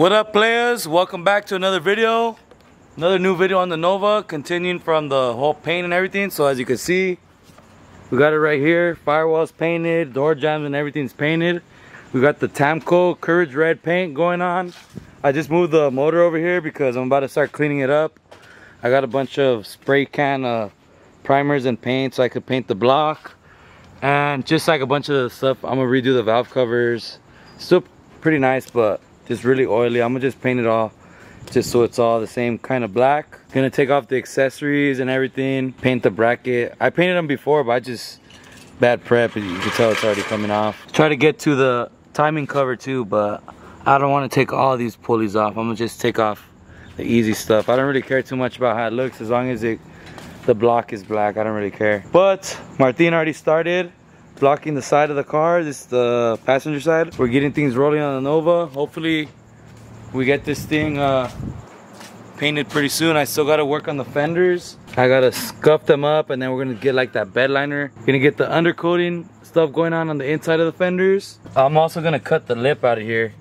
What up, players? Welcome back to another video. Another new video on the Nova, continuing from the whole paint and everything. So as you can see, we got it right here. Firewall's painted, door jambs and everything's painted. We got the Tamco Courage Red paint going on. I just moved the motor over here because I'm about to start cleaning it up. I got a bunch of spray can primers and paint so I could paint the block. And just like a bunch of the stuff, I'm gonna redo the valve covers. Still pretty nice, but just really oily. I'm gonna just paint it all just so it's all the same kind of black. Gonna take off the accessories and everything, paint the bracket. I painted them before, but I just bad prep. You can tell it's already coming off. Try to get to the timing cover too, but I don't want to take all these pulleys off. I'm gonna just take off the easy stuff. I don't really care too much about how it looks as long as the block is black. I don't really care. But Martin already started blocking the side of the car. This is the passenger side. We're getting things rolling on the Nova. Hopefully we get this thing painted pretty soon. I still gotta work on the fenders. I gotta scuff them up, and then we're gonna get like that bed liner. Gonna get the undercoating stuff going on the inside of the fenders. I'm also gonna cut the lip out of here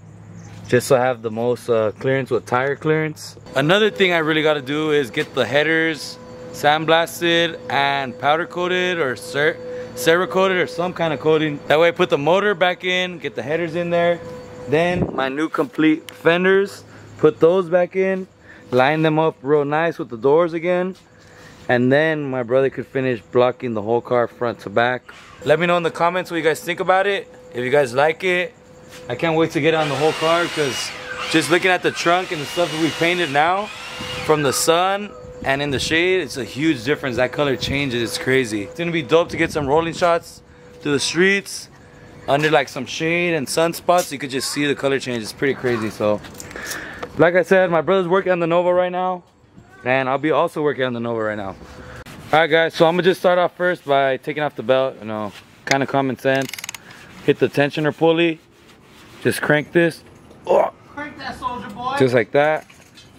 just so I have the most clearance with tire clearance. Another thing I really gotta do is get the headers sandblasted and powder coated or Cerakoted or some kind of coating. That way I put the motor back in, get the headers in there. Then my new complete fenders, put those back in, line them up real nice with the doors again. And then my brother could finish blocking the whole car front to back. Let me know in the comments what you guys think about it. If you guys like it. I can't wait to get on the whole car because just looking at the trunk and the stuff that we painted now from the sun and in the shade, it's a huge difference. That color changes, it's crazy. It's gonna be dope to get some rolling shots to the streets under like some shade and sunspots. You could just see the color change. It's pretty crazy. So like I said, my brother's working on the Nova right now, and I'll be also working on the Nova right now. All right guys, so I'm gonna just start off first by taking off the belt. You know, kind of common sense. Hit the tensioner pulley, just crank this. Oh, crank that, soldier boy. Just like that.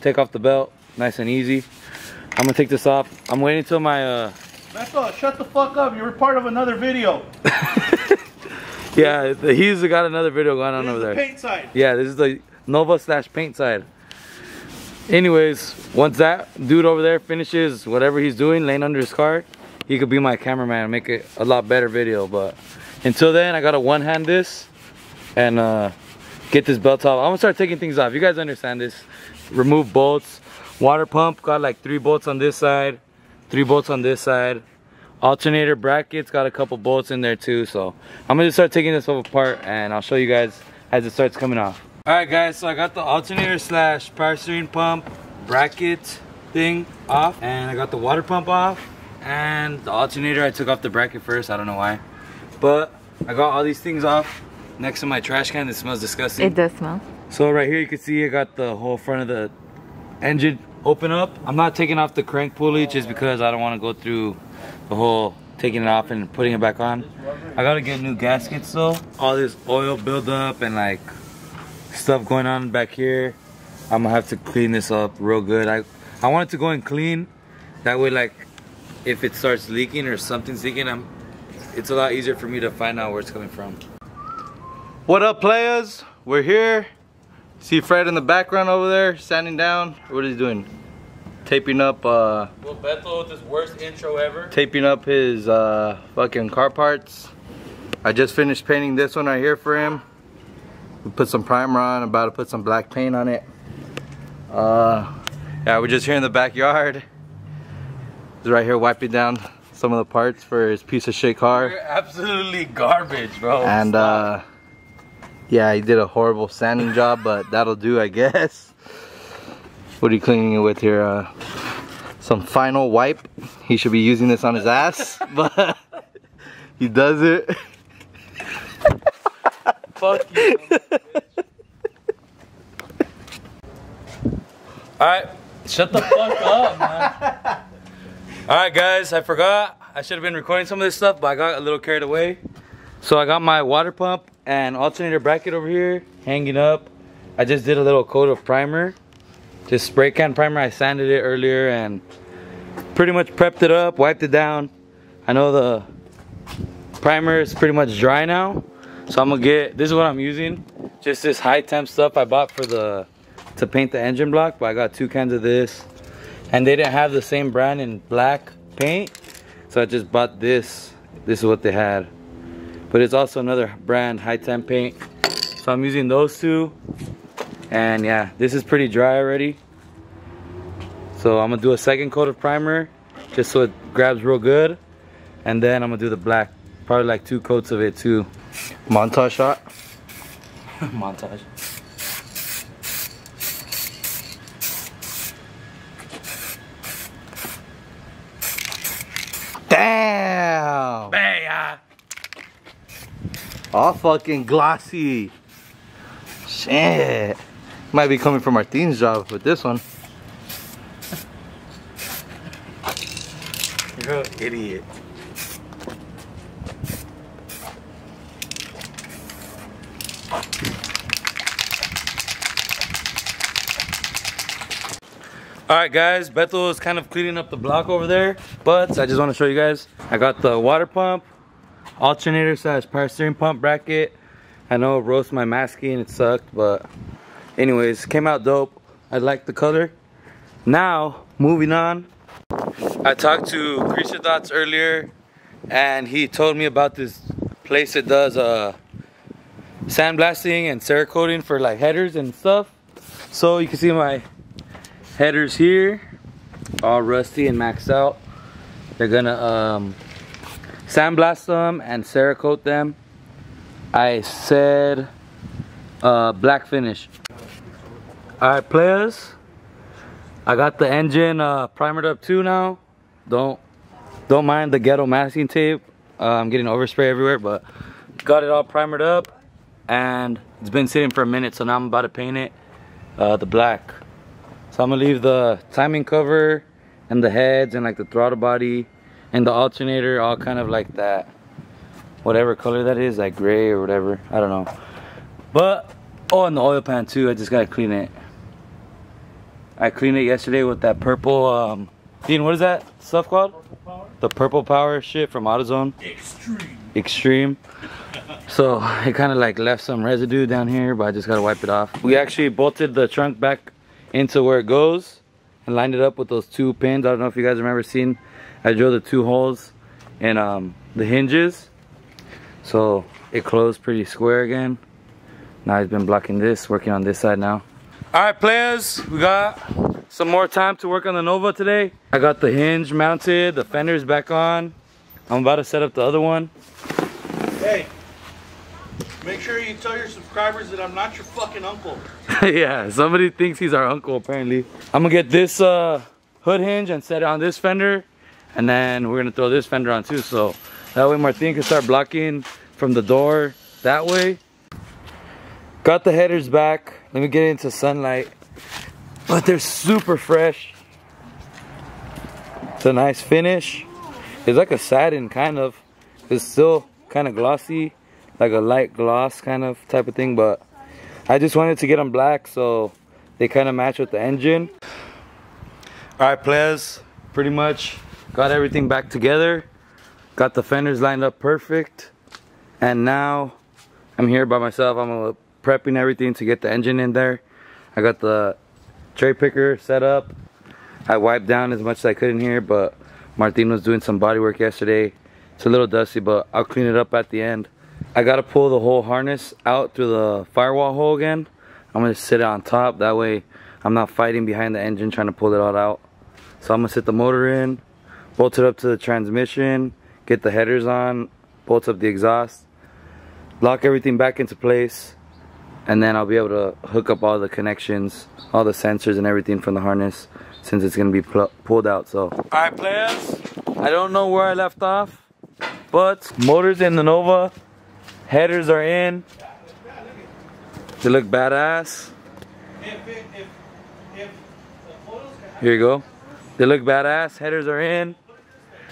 Take off the belt, nice and easy. I'm gonna take this off. I'm waiting till my Beto, shut the fuck up. You were part of another video. Yeah, he's got another video going on over there. Paint side. Yeah, this is the Nova / paint side. Anyways, once that dude over there finishes whatever he's doing, laying under his car, he could be my cameraman and make it a lot better video. But until then, I gotta one-hand this and get this belt off. I'm gonna start taking things off. You guys understand this. Remove bolts. Water pump, got like 3 bolts on this side, 3 bolts on this side. Alternator brackets, got a couple bolts in there too. So I'm gonna just start taking this stuff apart and I'll show you guys as it starts coming off. All right guys, so I got the alternator / power steering pump bracket thing off, and I got the water pump off, and the alternator I took off the bracket first. I don't know why, but I got all these things off next to my trash can. It smells disgusting. It does smell. So right here you can see I got the whole front of the engine open up. I'm not taking off the crank pulley just because I don't want to go through the whole taking it off and putting it back on. I gotta get new gaskets though. All this oil buildup and like stuff going on back here, I'm gonna have to clean this up real good. I want it to go in clean. That way, like if it starts leaking or something's leaking, it's a lot easier for me to find out where it's coming from. What up, players? We're here. See Fred in the background over there, sanding down. What is he doing? Taping up, Well, Beto with his worst intro ever. taping up his fucking car parts. I just finished painting this one right here for him. We put some primer on, about to put some black paint on it. Yeah, we're just here in the backyard. He's right here wiping down some of the parts for his piece of shit car. You're absolutely garbage, bro. And yeah, he did a horrible sanding job, but that'll do, I guess. What are you cleaning it with here? Some final wipe. He should be using this on his ass, but he does it. Fuck you. Alright, shut the fuck up, man. Alright guys, I forgot. I should have been recording some of this stuff, but I got a little carried away. So I got my water pump and alternator bracket over here hanging up. I just did a little coat of primer, just spray can primer. I sanded it earlier and pretty much prepped it up, wiped it down. I know the primer is pretty much dry now, so I'm gonna get, this is what I'm using, just this high temp stuff I bought for the to paint the engine block, but I got 2 cans of this. And they didn't have the same brand in black paint, so I just bought this. This is what they had. But it's also another brand, high temp paint. So I'm using those 2. And yeah, this is pretty dry already. So I'm gonna do a second coat of primer just so it grabs real good. And then I'm gonna do the black, probably like 2 coats of it too. Montage shot. Montage. Damn! Bam! All fucking glossy. Shit. Might be coming from Martin's job with this one. You're an idiot. Alright guys, Beto is kind of cleaning up the block over there, but I just want to show you guys. I got the water pump, alternator / power steering pump bracket. I know it roasted my masking, it sucked, but anyways, came out dope. I like the color. Now, moving on. I talked to Greaser Dots earlier, and he told me about this place that does sandblasting and cerakoting for like headers and stuff. So you can see my headers here, all rusty and maxed out. They're gonna sandblast them and cerakote them. I said black finish. Alright players, I got the engine primered up too now. Don't mind the Guero masking tape. I'm getting overspray everywhere, but got it all primered up and it's been sitting for a minute, so now I'm about to paint it the black. So I'm gonna leave the timing cover and the heads and like the throttle body and the alternator all kind of like that, whatever color that is, like gray or whatever, I don't know. But oh, and the oil pan too, I just gotta clean it. I cleaned it yesterday with that purple Dean, what is that stuff called? The purple power shit from AutoZone. Extreme. So it kind of like left some residue down here, but I just gotta wipe it off. We actually bolted the trunk back into where it goes and lined it up with those 2 pins. I don't know if you guys remember seeing, I drilled the 2 holes in the hinges, so it closed pretty square again. Now he's been blocking this, working on this side now. All right players, we got some more time to work on the Nova today. I got the hinge mounted, the fender's back on. I'm about to set up the other one. Hey, make sure you tell your subscribers that I'm not your fucking uncle. Yeah, somebody thinks he's our uncle apparently. I'm gonna get this hood hinge and set it on this fender, and then we're gonna throw this fender on too, so that way Martin can start blocking from the door that way. Got the headers back. Let me get into sunlight. But they're super fresh. It's a nice finish. It's like a satin kind of. It's still kind of glossy, like a light gloss kind of type of thing, but I just wanted to get them black so they kind of match with the engine. Alright players, pretty much got everything back together. Got the fenders lined up perfect. And now I'm here by myself. I'm prepping everything to get the engine in there. I got the tray picker set up. I wiped down as much as I could in here, but Martin was doing some body work yesterday. It's a little dusty, but I'll clean it up at the end. I gotta pull the whole harness out through the firewall hole again. I'm gonna sit it on top, that way I'm not fighting behind the engine trying to pull it all out. So I'm gonna sit the motor in, bolt it up to the transmission, get the headers on, bolt up the exhaust, lock everything back into place, and then I'll be able to hook up all the connections, all the sensors and everything from the harness, since it's gonna be pulled out. So alright players, I don't know where I left off, but motors in the Nova, headers are in, they look badass. Here you go, they look badass, headers are in.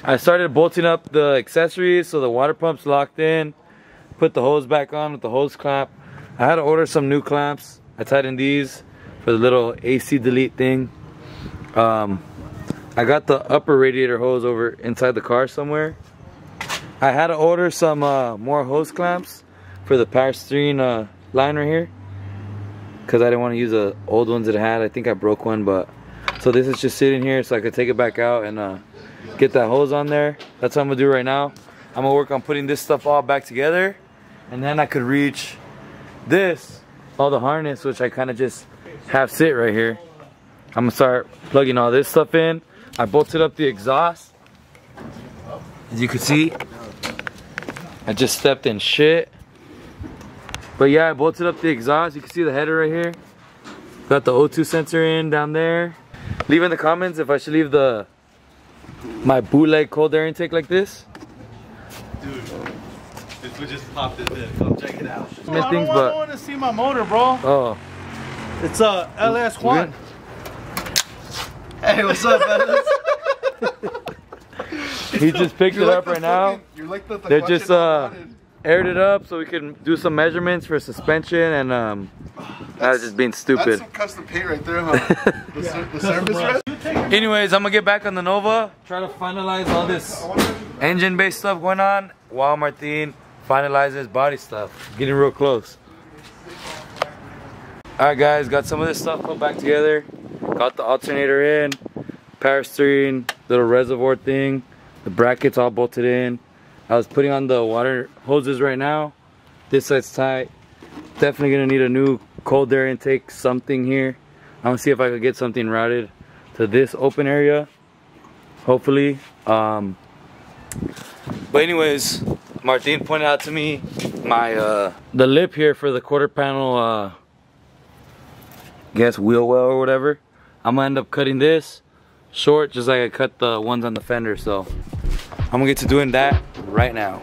I started bolting up the accessories so the water pump's locked in, put the hose back on with the hose clamp. I had to order some new clamps. I tightened these for the little AC delete thing. I got the upper radiator hose over inside the car somewhere. I had to order some more hose clamps for the power steering line right here. because I didn't want to use the old ones that I had. I think I broke one, but so this is just sitting here so I could take it back out and get that hose on there. That's what I'm gonna do right now. I'm gonna work on putting this stuff all back together, and then I could reach this, all the harness, which I kind of just have sit right here. I'm gonna start plugging all this stuff in. I bolted up the exhaust. As you can see, I just stepped in shit. But yeah, I bolted up the exhaust. You can see the header right here. Got the O2 sensor in down there. Leave in the comments if I should leave my bootleg cold air intake like this. Dude, this would just pop this in. Come check it out. I don't want to see my motor, bro. Oh. It's a LS1. Hey, what's up, fellas? He just picked it up right now. They just aired it up so we can do some measurements for suspension, and I was just being stupid. That's some custom paint right there, huh? the surface red? Anyways, I'm gonna get back on the Nova, try to finalize all this engine-based stuff going on while Martin finalizes body stuff. Getting real close. Alright guys, got some of this stuff put back together. Got the alternator in, power steering, little reservoir thing, the brackets all bolted in. I was putting on the water hoses right now. This side's tight. Definitely gonna need a new cold air intake something here. I'm gonna see if I could get something routed to this open area, hopefully. But anyways, Martin pointed out to me my the lip here for the quarter panel I guess wheel well or whatever. I'm gonna end up cutting this short just like I cut the ones on the fender, so I'm gonna get to doing that right now.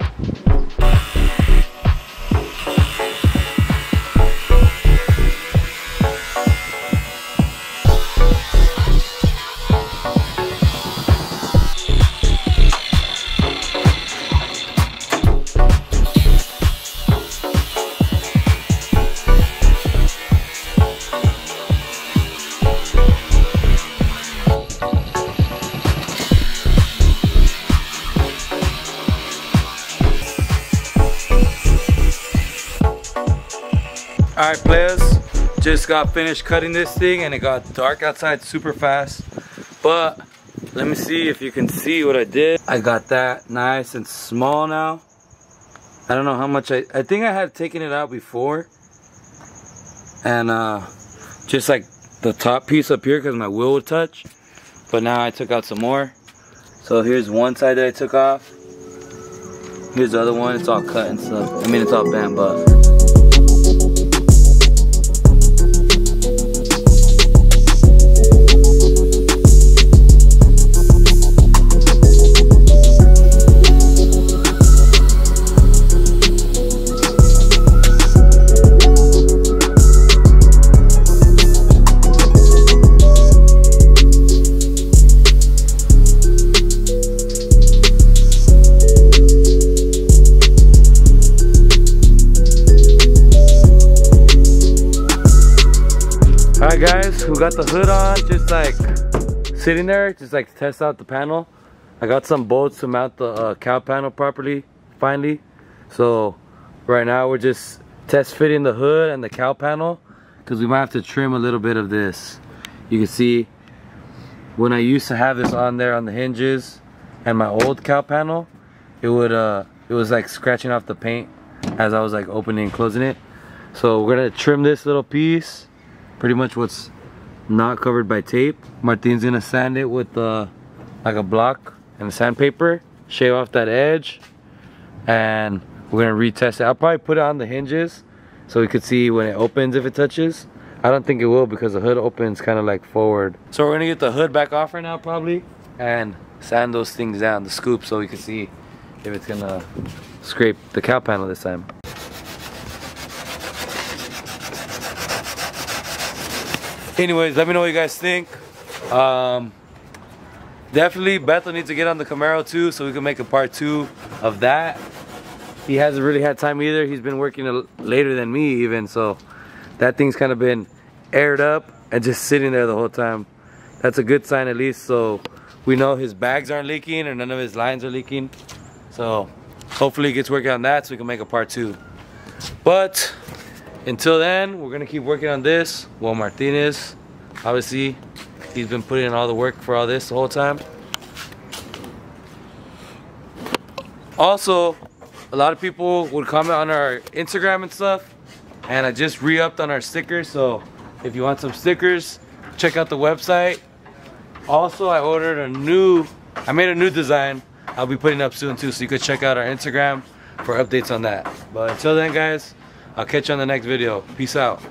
Alright players, just got finished cutting this thing and it got dark outside super fast. But let me see if you can see what I did. I got that nice and small now. I don't know how much I think I had taken it out before. And just like the top piece up here because my wheel would touch. But now I took out some more. So here's one side that I took off. Here's the other one, it's all cut and stuff. I mean it's all bent, but alright guys, we got the hood on, just like sitting there, just like to test out the panel. I got some bolts to mount the cow panel properly, finally. So right now we're just test fitting the hood and the cow panel because we might have to trim a little bit of this. You can see when I used to have this on there on the hinges and my old cow panel, it was like scratching off the paint as I was like opening and closing it. So we're gonna trim this little piece, pretty much what's not covered by tape. Martin's gonna sand it with like a block and sandpaper, shave off that edge, and we're gonna retest it. I'll probably put it on the hinges so we could see when it opens if it touches. I don't think it will because the hood opens kind of like forward. So we're gonna get the hood back off right now probably and sand those things down, the scoop, so we can see if it's gonna scrape the cow panel this time. Anyways, let me know what you guys think. Definitely Bethel needs to get on the Camaro too so we can make a part 2 of that. He hasn't really had time either. He's been working later than me even, so that thing's kind of been aired up and just sitting there the whole time. That's a good sign at least, so we know his bags aren't leaking or none of his lines are leaking. So hopefully he gets working on that so we can make a part 2. But until then, we're gonna keep working on this. Well, Martinez, obviously, he's been putting in all the work for all this the whole time. Also, a lot of people would comment on our Instagram and stuff, and I just re-upped on our stickers, so if you want some stickers, check out the website. Also, I made a new design I'll be putting up soon too, so you could check out our Instagram for updates on that. But until then, guys, I'll catch you on the next video. Peace out.